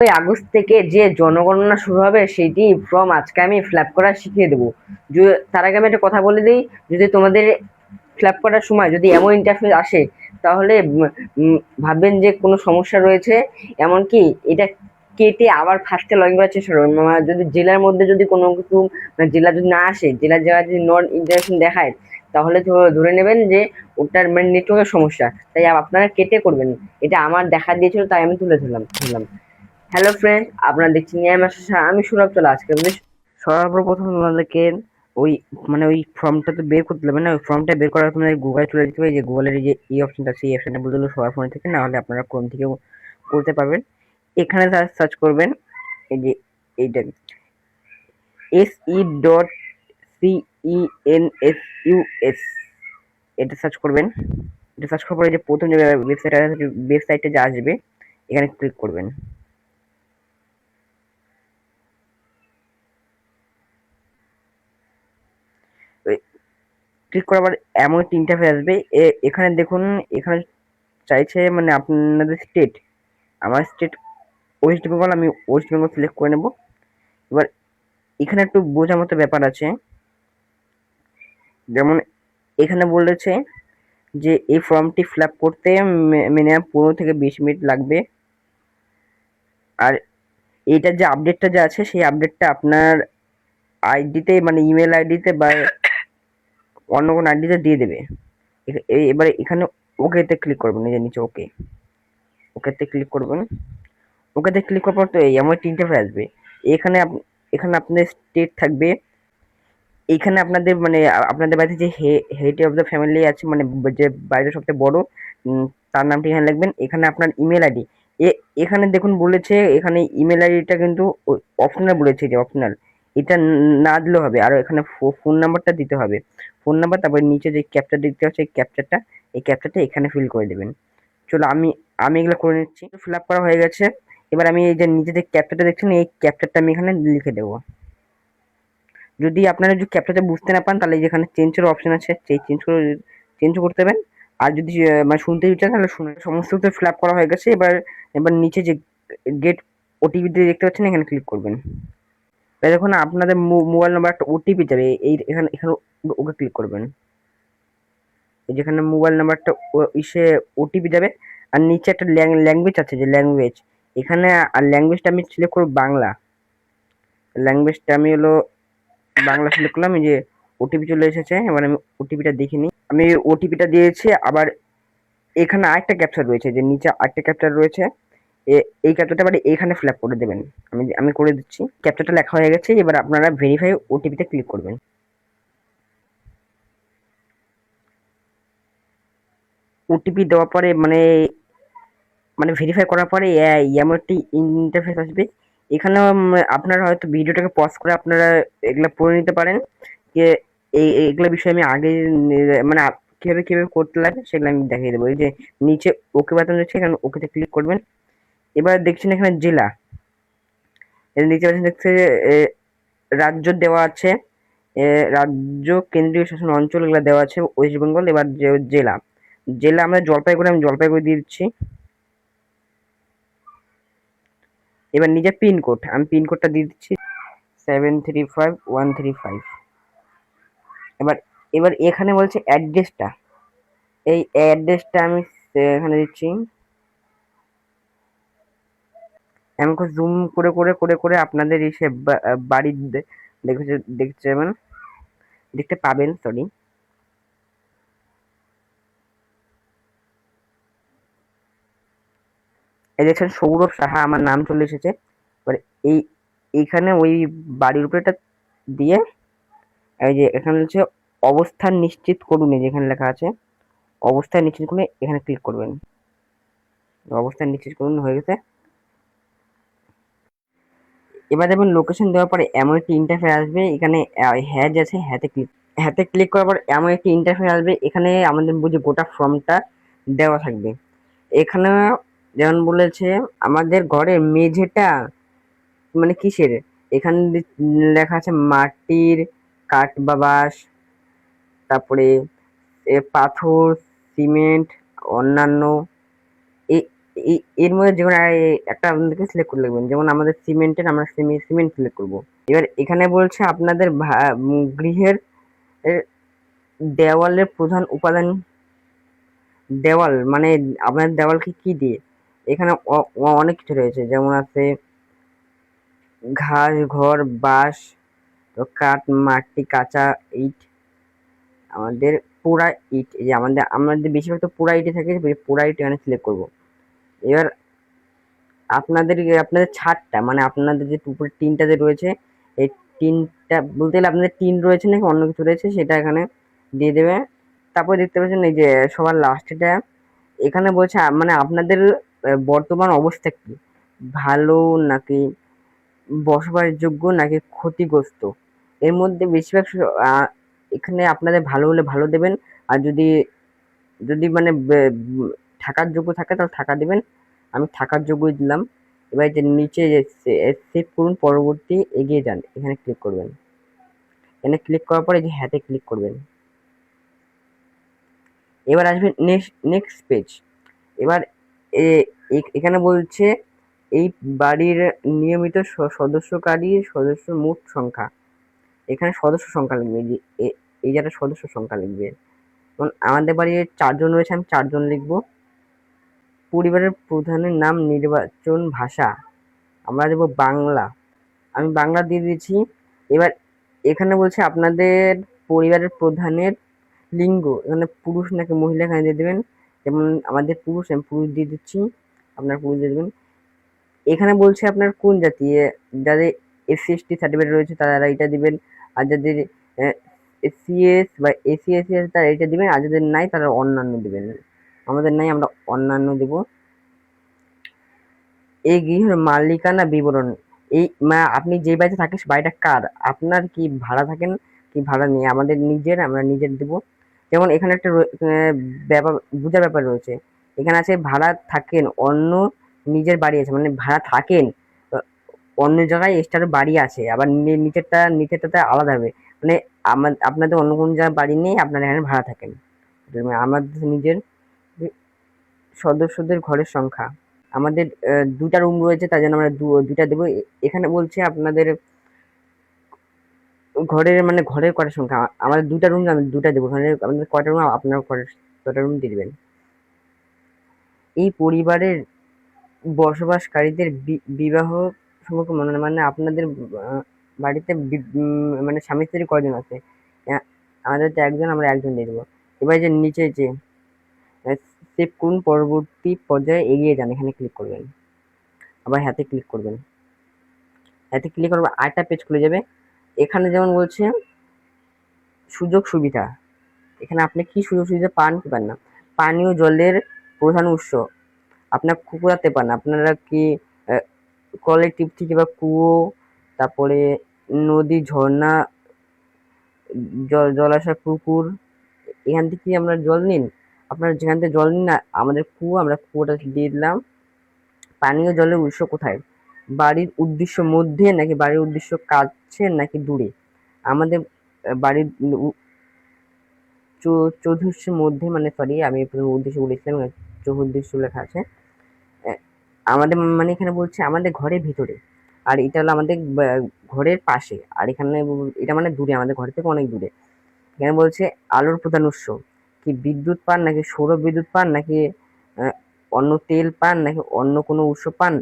August থেকে যে জনগণনা শুরু হবে সেটি ফর্ম আজকে আমি ফিল আপ করা শিখিয়ে দেবো। তার আগে আমি একটা কথা বলে দিই, যদি তোমাদের ফিল আপ করার সময় যদি এমন ইন্টারফেস আসে তাহলে ভাববেন যে কোনো সমস্যা রয়েছে। এমনকি এটা কেটে আবার ফার্স্টে লগ ইন করার চেষ্টা করবেন। যদি জেলার মধ্যে যদি কোনো কিছু জেলা যদি না আসে, জেলার জায়গায় যদি নন ইন্টারনেশন দেখায়, তাহলে ধরে নেবেন যে ওটার নেটওয়ার্কের সমস্যা। তাই আপনারা কেটে করবেন। এটা আমার দেখা দিয়েছিল, তাই আমি তুলে ধরলাম। হ্যালো ফ্রেন্ড, আপনারা দেখছেন নিয়াম আশা। আমি সুরভ চলে আজকে সর্বপ্রথম তোমাদেরকে ওই ওই ফর্মটা তো বের করতে হবে না। ওই ফর্মটা বের করার তোমাদের গুগলে চলে যেতে হবে। যে গুগলের যে এই অপশনটা আছে, এই অপশনটা বলতে সবার ফোনে থেকে, না হলে আপনারা ক্রোম থেকেও করতে পারবেন। এখানে সার্চ করবেন এই যে এইটা se.census, এটা সার্চ করবেন। এটা সার্চ করার পরে যে প্রথম যে ওয়েবসাইটে যা আসবে এখানে ক্লিক করবেন। ক্লিক করার পর এমন একটা ইন্টারফেস আসবে। এখানে দেখুন, এখানে চাইছে আপনাদের স্টেট। আমার স্টেট ওয়েস্ট বেঙ্গল, আমি ওয়েস্ট বেঙ্গল সিলেক্ট করে নেব। এবার এখানে একটু বোঝার মতো ব্যাপার আছে। যেমন এখানে বলেছে যে এই ফর্মটি ফিল আপ করতে মিনিমাম 15 থেকে 20 মিনিট লাগবে। আর এইটার যে আপডেটটা যে আছে, সেই আপডেটটা আপনার আইডিতে ইমেল আইডিতে বা অন্য কোনো আইডিতে দিয়ে দেবে। এবারে এখানে ওকেতে ক্লিক করবেন। এই যে নিচে ওকেতে ক্লিক করবেন। ওকেতে ক্লিক করার পর তো এই আমার তিনটে আসবে। এখানে এখানে আপনাদের স্টেট থাকবে। এখানে আপনাদের আপনাদের বাড়িতে যে হেড অফ দ্য ফ্যামিলি আছে, যে বাড়িতে সবচেয়ে বড়, তার নামটি এখানে লিখবেন। এখানে আপনার ইমেল আইডি, এখানে দেখুন বলেছে এখানে ইমেল আইডিটা কিন্তু অপশনাল বলেছে, যে অপশনাল, এটা না দিলেও হবে। আর এখানে ফোন নাম্বারটা দিতে হবে। ফোন নাম্বার, তারপরে নিচে যে ক্যাপচার দিতে হচ্ছে এই ক্যাপচারটা এখানে ফিল করে দেবেন। চলো আমি আমি এগুলো করে নিচ্ছি। ফিল আপ করা হয়ে গেছে। এবার আমি এই যে নিচে যে ক্যাপচারটা দেখছেন, এই ক্যাপচারটা আমি এখানে লিখে দেবো। যদি আপনারা যদি ক্যাপচারটা বুঝতে না পান, তাহলে যেখানে চেঞ্জের অপশন আছে, সেই চেঞ্জ করতে হবে। আর যদি শুনতে চান তাহলে শুনে। সমস্ত কিছু ফিল আপ করা হয়ে গেছে। এবার এবার নিচে যে গেট ওটিপি দিয়ে দেখতে পাচ্ছেন, এখানে ক্লিক করবেন। তাই দেখুন আপনাদের মোবাইল নাম্বার একটা ওটিপি যাবে, এই এখানে এখানে ওকে ক্লিক করবেন। এই যেখানে মোবাইল নাম্বারটা ইসে ওটিপি যাবে। আর নিচে একটা ল্যাঙ্গুয়েজ আছে, যে ল্যাঙ্গুয়েজ, এখানে আর ল্যাঙ্গুয়েজটা আমি সিলেক্ট করব বাংলা। ল্যাঙ্গুয়েজটা আমি হলো বাংলা সিলেক্ট করলাম। এই যে ওটিপি চলে এসেছে। এবার আমি ওটিপিটা দেখে নিই। আমি ওটিপিটা দিয়েছি। আবার এখানে আরেকটা ক্যাপচার রয়েছে, যে নিচে আরেকটা ক্যাপচার রয়েছে। এই ক্যাপচারটা এখানে ফিল আপ করে দেবেন। আমি করে দিচ্ছি। ক্যাপচারটা লেখা হয়ে গেছে। এবার আপনারা ভেরিফাই ওটিপিতে ক্লিক করবেন। ওটিপি দেওয়ার পরে ভেরিফাই করার পরে এমন একটি ইন্টারফেস আসবে। এখানে আপনারা হয়তো ভিডিওটাকে পজ করে আপনারা এগুলা পড়ে নিতে পারেন, যে এইগুলা বিষয়ে আমি আগে কিভাবে কিভাবে করতে লাগে সেগুলো আমি দেখিয়ে দেবো। এই যে নিচে ওকে বাটন রয়েছে, এখানে ওকেতে ক্লিক করবেন। এবার দেখছেন এখানে জেলা, এর নিচে দেখছে রাজ্য দেওয়া আছে, রাজ্য, কেন্দ্রীয় শাসন অঞ্চল এগুলো দেওয়া আছে ওয়েস্ট বেঙ্গল। এবার জেলা, আমরা জলপাইগুড়ি, আমি জলপাইগুড়ি দিয়ে দিচ্ছি। এবার নিজের পিনকোড, আমি পিনকোডটা দিয়ে দিচ্ছি 735135। এবার এবার এখানে বলছে অ্যাড্রেসটা, এই অ্যাড্রেসটা আমি এখানে দিচ্ছি। আমাকে জুম করে করে করে করে আপনাদের এসে বাড়ি দেখতে যাবেন, দেখতে পাবেন, সরি। এই দেখছেন সৌরভ সাহা আমার নাম চলে এসেছে। এবার এই এইখানে ওই বাড়ির উপরেটা দিয়ে এই যে এখানে হচ্ছে অবস্থান নিশ্চিত করুন, এই যেখানে লেখা আছে অবস্থান নিশ্চিত করুন, এখানে ক্লিক করবেন। অবস্থান নিশ্চিত করুন হয়ে গেছে। এবার দেখবেন লোকেশন দেওয়ার পরে এমন একটি ইন্টারফেস আসবে। এখানে হ্যাজ আছে, হ্যাতে ক্লিক করার পর এমন একটি ইন্টারফেস আসবে। এখানে আমাদের বুঝে গোটা ফর্মটা দেওয়া থাকবে। এখানে যেমন বলেছে আমাদের ঘরের মেঝেটা কিসের, এখানে লেখা আছে মাটির, কাঠ বা বাঁশ, তারপরে পাথর, সিমেন্ট, অন্যান্য, এর মধ্যে যেকোনো একটা আপনাদেরকে সিলেক্ট করে লিখবেন। যেমন আমাদের সিমেন্টের, আমরা সিমেন্ট সিলেক্ট করব। এবার এখানে বলছে আপনাদের গৃহের দেওয়ালের প্রধান উপাদান। দেওয়াল মানে আপনার দেওয়ালকে কি দিয়ে? এখানে অনেক কিছু রয়েছে, যেমন আছে ঘাস, ঘর, বাঁশ, তো কাঠ, মাটি, কাঁচা ইট, আমাদের পোড়া ইট। এই যে আমাদের বেশিরভাগ তো পোড়া ইটে থাকে, পোড়া ইট এখানে সিলেক্ট করব। এবার আপনাদের ছাদটা মানে আপনাদের যে উপরে টিনটা যে রয়েছে, এই টিনটা বলতে গেলে আপনাদের টিন রয়েছে নাকি অন্য কিছু রয়েছে সেটা এখানে দিয়ে দেবে। তারপর দেখতে পাচ্ছেন এই যে সবার লাস্টেটা এখানে বলছে মানে আপনাদের বর্তমান অবস্থা কি, ভালো নাকি বসবাসযোগ্য নাকি ক্ষতিগ্রস্ত। এর মধ্যে বেশিরভাগ এখানে আপনাদের ভালো হলে ভালো দেবেন, আর যদি যদি মানে থাকার যোগ্য থাকে তাহলে থাকা দেবেন। আমি থাকার যোগ্যই দিলাম। এবার যে নিচে যে সেভ করুন, পরবর্তী এগিয়ে যান, এখানে ক্লিক করবেন। এখানে ক্লিক করার পরে যে হ্যাঁতে ক্লিক করবেন। এবার আসবেন নেক্সট পেজ। এবার এখানে বলছে এই বাড়ির নিয়মিত সদস্য মোট সংখ্যা। এখানে সদস্য সংখ্যা লিখবে, এই জায়গাটা সদস্য সংখ্যা লিখবে। যেমন আমাদের বাড়ির 4 জন রয়েছে, আমি 4 জন লিখবো। পরিবারের প্রধানের নাম, নির্বাচন ভাষা আমরা দেবো বাংলা। আমি বাংলা দিয়ে দিয়েছি। এবার এখানে বলছে আপনাদের পরিবারের প্রধানের লিঙ্গ, এখানে পুরুষ নাকি মহিলা এখানে দিয়ে দেবেন। যেমন আমাদের পুরুষ, আমি পুরুষ দিয়ে দিচ্ছি, আপনার পুরুষ দিয়ে দেবেন। এখানে বলছে আপনার কোন জাতি, যাদের SC/ST সার্টিফিকেট রয়েছে তারা এটা দিবেন, আর যাদের SCS বা ACSC আছে তারা এটা দিবেন, আর যাদের নাই তারা অন্যান্য দিবেন। আমাদের নাই, আমরা অন্যান্য দেব। এই গৃহের মালিকানা বিবরণ, এই আপনি যে বাড়িতে থাকেন বাড়িটা কার, আপনার কি ভাড়া থাকেন কি ভাড়া নেই, আমাদের নিজের, আমরা নিজের দেব। যেমন এখানে একটা ব্যাপার বোঝার ব্যাপার রয়েছে, এখানে আছে ভাড়া থাকেন অন্য, নিজের বাড়ি আছে মানে ভাড়া থাকেন অন্য জায়গায় এক্সট্রা বাড়ি আছে, আবার নিচেরটাতে আলাদা হবে। মানে আপনাদের অন্য কোনো জায়গায় বাড়ি নেই, আপনারা এখানে ভাড়া থাকেন। আমাদের নিজের সদস্যদের ঘরের সংখ্যা, আমাদের 2টা রুম রয়েছে তার জন্য আমরা 2টা দেবো। এখানে বলছে আপনাদের ঘরের কটার সংখ্যা, আমাদের 2টা রুম, আমি 2টা দেবো। আমাদের কটা রুম, আপনার কটা রুম দিয়ে দেবেন। এই পরিবারের বসবাসকারীদের বিবাহ সম্পর্কে মানে আপনাদের বাড়িতে মানে স্বামী স্ত্রী কয়জন আছে, আমাদের তো একজন, আমরা একজন দিয়ে দেবো। এবার যে নিচে যে সেভ করুন, পরবর্তী পর্যায়ে এগিয়ে যান, এখানে ক্লিক করবেন। আবার হাতে ক্লিক করবেন। হাতে ক্লিক করবে আরেকটা পেজ খুলে যাবে। এখানে যেমন বলছে সুযোগ সুবিধা, এখানে আপনি কি সুযোগ সুবিধা পান কি পান না। পানীয় জলের প্রধান উৎস, আপনার কুকুরাতে পান, আপনারা কি কলের টিপ থেকে বা কুয়ো, তারপরে নদী, ঝর্ণা, জলাশয়, পুকুর, এখান থেকে আমরা জল নিন। আপনারা যেখান থেকে জল নিন না, আমাদের কুয়ো, আমরা কুয়োটা দিয়ে দিলাম। পানীয় জলের উৎস কোথায়, বাড়ির উদ্দেশ্য মধ্যে নাকি বাড়ির উদ্দেশ্য কাছে নাকি দূরে। আমাদের বাড়ির চতুর্থের মধ্যে, মানে সরি আমি উদ্দেশ্য বলেছিলাম, চতুর্দৃশ্য লেখা আছে। আমাদের মানে এখানে বলছে আমাদের ঘরের ভিতরে, আর এটা হলো আমাদের ঘরের পাশে, আর এখানে এটা মানে দূরে, আমাদের ঘর থেকে অনেক দূরে। এখানে বলছে আলোর প্রধান উৎস কি, বিদ্যুৎ পান নাকি সৌর বিদ্যুৎ পান নাকি অন্য তেল পান নাকি অন্য কোনো উৎস পান।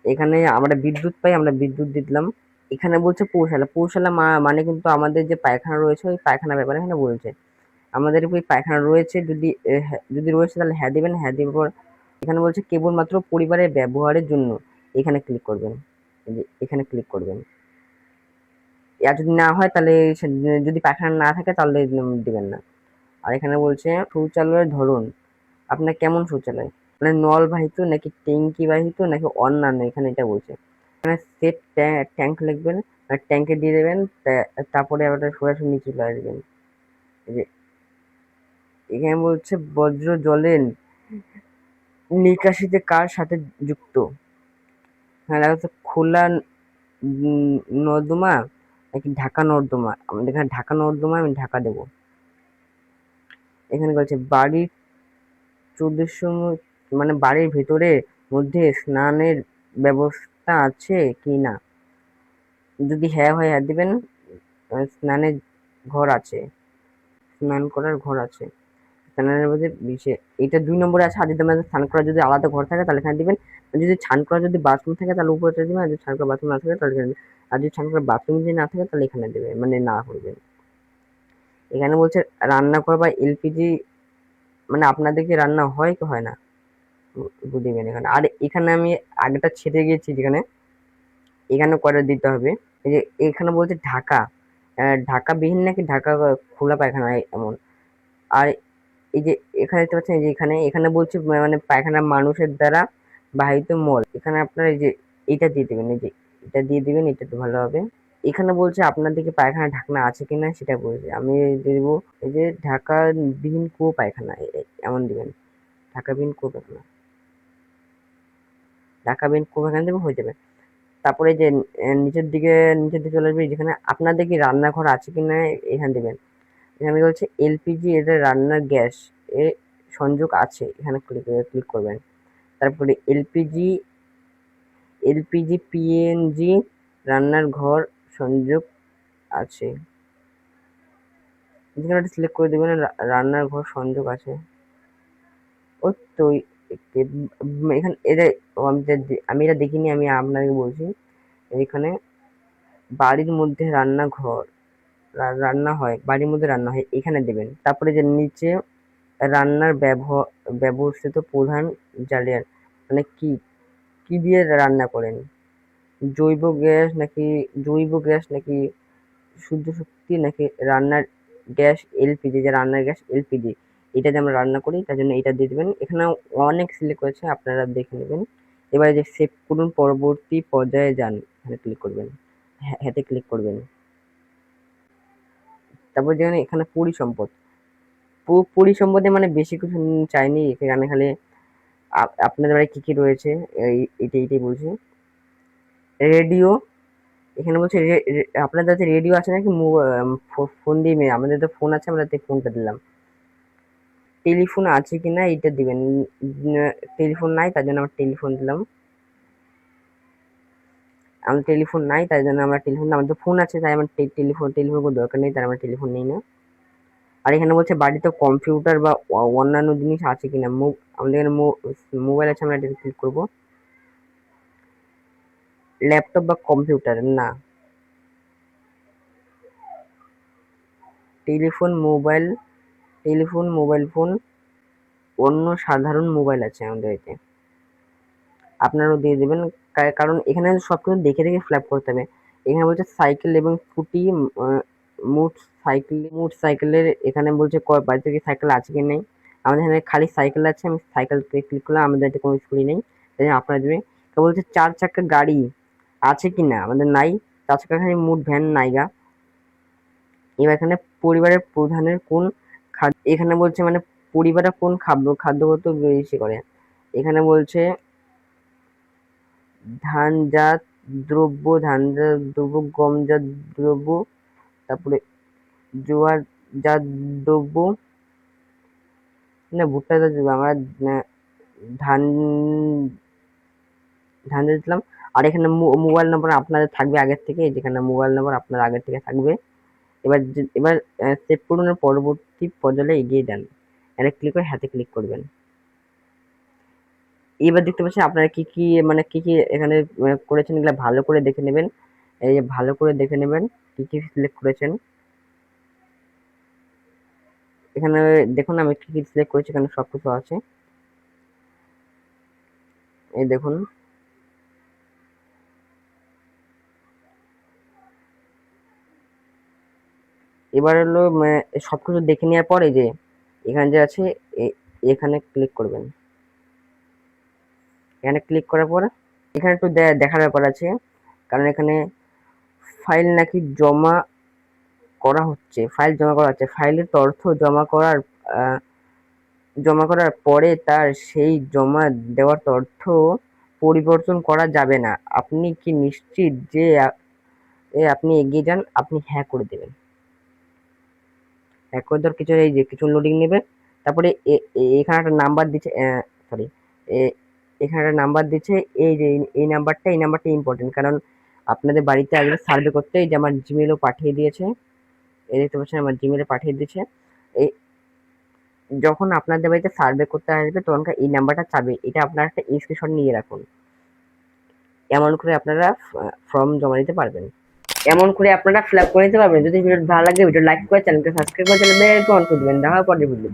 এখানে আমরা বিদ্যুৎ পাই, আমরা বিদ্যুৎ দিলাম। এখানে বলছে পৌরশালা, পৌরশালা মানে কিন্তু আমাদের যে পায়খানা রয়েছে ওই পায়খানা ব্যাপারে এখানে বলছে। আমাদের ওই পায়খানা রয়েছে, যদি রয়েছে তাহলে হ্যাঁ দিবেন। হ্যাঁ দেওয়ার পর এখানে বলছে কেবলমাত্র পরিবারের ব্যবহারের জন্য, এখানে ক্লিক করবেন। এখানে ক্লিক করবেন। আর যদি না হয় তাহলে যদি পায়খানা না থাকে তাহলে দিবেন না। আর এখানে বলছে শৌচালয়ের ধরন, আপনার কেমন শৌচালয়, মানে নল বাহিত নাকি ট্যাঙ্কি বাহিত নাকি অন্যান্য, এখানে এটা বলছে। এখানে সেট ট্যাঙ্ক লিখবেন, ট্যাঙ্কে দিয়ে দেবেন। তারপরে আবার সরাসরি নিচে চলে আসবেন। এখানে বলছে বজ্র জলের নিকাশিতে কার সাথে যুক্ত, হ্যাঁ লেখা আছে খোলা নর্দমা নাকি ঢাকা নর্দমা, আমাদের এখানে ঢাকা নর্দমা, আমি ঢাকা দেবো। এখানে বলছে বাড়ির চতুর্দশ মানে বাড়ির ভেতরে মধ্যে স্নানের ব্যবস্থা আছে কি না? যদি হ্যাঁ হয় হ্যাঁ দিবেন। স্নানের ঘর আছে, স্নান করার ঘর আছে, স্নানের মধ্যে বিষে এটা 2 নম্বরে আছে। আর যদি আমাদের স্নান করার যদি আলাদা ঘর থাকে তাহলে এখানে দিবেন। আর যদি স্নান করার যদি বাথরুম থাকে তাহলে উপরেটা দিবেন। আর যদি স্নান করার বাথরুম না থাকে তাহলে এখানে দিবেন। আর যদি স্নান করার বাথরুম যদি না থাকে তাহলে এখানে দেবেন, মানে না করবেন। এখানে বলছে রান্নাঘর বা এলপিজি, মানে আপনাদের কি রান্না হয় কি হয় না দিবেন এখানে। আর এখানে আমি আগেটা ছেড়ে গিয়েছি যেখানে, এখানে কয়টা দিতে হবে। এই যে এখানে বলছে ঢাকা, ঢাকা বিহীন নাকি ঢাকা খোলা পায়খানা এমন। আর এই যে এখানে দেখতে পাচ্ছেন, এই যে এখানে বলছে মানে পায়খানা মানুষের দ্বারা বাহিত মল। এখানে আপনারা এই যে এটা দিয়ে দিবেন, এই যে এটা দিয়ে দিবেন, এটা তো ভালো হবে। এখানে বলছে আপনাদের কি পায়খানা ঢাকনা আছে কিনা সেটা বলছে, আমি দেব এই যে ঢাকা বিহীন কুয়ো পায়খানা এমন দিবেন। ঢাকা বিহীন কুয়ো পায়খানা, ঢাকা বিহীন কুয়ো পায়খানা দেবে, হয়ে যাবে। তারপরে যে নিচের দিকে চলে আসবে, যেখানে আপনাদের কি রান্নাঘর আছে কিনা এখানে দিবেন। এখানে বলছে এলপিজি, এটা রান্নার গ্যাস এ সংযোগ আছে, এখানে ক্লিক করবেন। তারপরে এলপিজি পিএনজি রান্নার ঘর সংযোগ আছে, যেখানে সিলেক্ট করে দেবেন রান্নার ঘর সংযোগ আছে। ওই তো এখানে এটা আমি এটা দেখিনি, আমি আপনাকে বলছি। এখানে বাড়ির মধ্যে রান্নাঘর, রান্না হয়, বাড়ির মধ্যে রান্না হয়, এখানে দেবেন। তারপরে যে নিচে রান্নার ব্যবহৃত প্রধান জ্বালানি, মানে কি কি দিয়ে রান্না করেন, জৈব গ্যাস নাকি সূর্য শক্তি নাকি রান্নার গ্যাস এলপিজি, যে রান্নার গ্যাস এলপিজি, এটা দিয়ে আমরা রান্না করি, তার জন্য এটা দিয়ে দেবেন। এখানে অনেক সিলেক্ট করেছে, আপনারা দেখে নেবেন। এবারে যে সেভ করুন পরবর্তী পর্যায়ে যান, এখানে ক্লিক করবেন, হ্যাঁতে ক্লিক করবেন। তারপর যেখানে এখানে পরিসম্পদ, পরিসম্পদে মানে বেশি কিছু চাইনি, এখানে খালি আপনাদের বাড়ি কি কি রয়েছে এইটাই বলছি। রেডিও, এখানে বলছে আপনাদের কাছে রেডিও আছে নাকি, ফোন দিয়ে আমাদের তো ফোন আছে, আমরা ফোনটা দিলাম। টেলিফোন আছে কিনা এটা দিবেন। টেলিফোন নাই, তার জন্য আমরা টেলিফোন দিলাম। আমাদের টেলিফোন নাই, তাই জন্য আমরা টেলিফোন, আমাদের ফোন আছে তাই আমার টেলিফোন কোনো দরকার নেই, তাই আমরা টেলিফোন নিই না। আর এখানে বলছে বাড়িতে কম্পিউটার বা অন্যান্য জিনিস আছে কিনা, আমাদের এখানে মোবাইল আছে, আমরা এটা ক্লিক করবো। ল্যাপটপ বা কম্পিউটার না, টেলিফোন মোবাইল ফোন অন্য সাধারণ মোবাইল আছে আমাদের এতে, আপনারাও দিয়ে দেবেন। কারণ এখানে সবকিছু দেখে দেখে ফিল আপ করতে হবে। এখানে বলছে সাইকেল এবং স্কুটি, মোট সাইকেলের, এখানে বলছে বাড়িতে কি সাইকেল আছে কি নেই। আমাদের এখানে খালি সাইকেল আছে, আমি সাইকেল ক্লিক করলাম, আমাদের এতে কোনো স্কুটি নেই, তাই জন্য আপনারা দেবেন। তো বলছে 4 চাকা গাড়ি আছে কিনা, আমাদের নাই, 4 চাকা গাড়ি মোট ভ্যান নাইগা। এবার এখানে পরিবারের প্রধানের কোন খাদ্য, এখানে বলছে মানে পরিবারের কোন খাদ্যগত বেশি করে। এখানে বলছে ধানজাত দ্রব্য, গমজাত দ্রব্য, তারপরে জোয়ারজাত দ্রব্য, না ভুট্টাজাত দ্রব্য, আমরা ধান ধান দিলাম। আর এখানে মোবাইল নম্বর আপনাদের থাকবে আগের থেকে, যেখানে মোবাইল নম্বর আপনার আগের থেকে থাকবে। এবার সেভ করুন, পরবর্তী পর্যায়ে এগিয়ে যান, এটা ক্লিক করে হাতে ক্লিক করবেন। এবার দেখতে পাচ্ছেন আপনারা কি কি মানে কি কি এখানে করেছেন, এগুলো ভালো করে দেখে নেবেন। এই যে ভালো করে দেখে নেবেন কি কি সিলেক্ট করেছেন। এখানে দেখুন আমি কি কি সিলেক্ট করেছি, এখানে সবকিছু আছে, এই দেখুন। এবার হলো সবকিছু দেখে নেওয়ার পরে যে এখানে যে আছে এখানে ক্লিক করবেন। এখানে ক্লিক করার পর এখানে একটু দেখার ব্যাপার আছে, কারণ এখানে ফাইল নাকি জমা করা হচ্ছে, ফাইলের তথ্য জমা করার পরে তার সেই জমা দেওয়ার তথ্য পরিবর্তন করা যাবে না। আপনি কি নিশ্চিত যে আপনি এগিয়ে যান, আপনি হ্যাঁ করে দেবেন। হ্যাঁ করে দেওয়ার কিছু লোডিং নেবে। তারপরে এখানে একটা নাম্বার দিচ্ছে, সরি, এখানে একটা নাম্বার দিচ্ছে, এই যে এই নাম্বারটা ইম্পর্টেন্ট, কারণ আপনাদের বাড়িতে আসবে সার্ভে করতে। এই যে আমার জিমেলও পাঠিয়ে দিয়েছে, এই দেখতে পাচ্ছেন আমার জিমেলে পাঠিয়ে দিয়েছে। এই যখন আপনাদের বাড়িতে সার্ভে করতে আসবে তখনকার এই নাম্বারটা চাবে, এটা আপনারা একটা স্ক্রিনশট নিয়ে রাখুন। এমন করে আপনারা ফর্ম জমা দিতে পারবেন, এমন করে আপনারা ফিল আপ করে নিতে পারবেন। যদি ভিডিও ভালো লাগে ভিডিও লাইক করে চ্যানেলকে সাবস্ক্রাইব করে চ্যানেল বেল আইকন অন করে দিবেন। দেখা হবে পরের ভিডিও।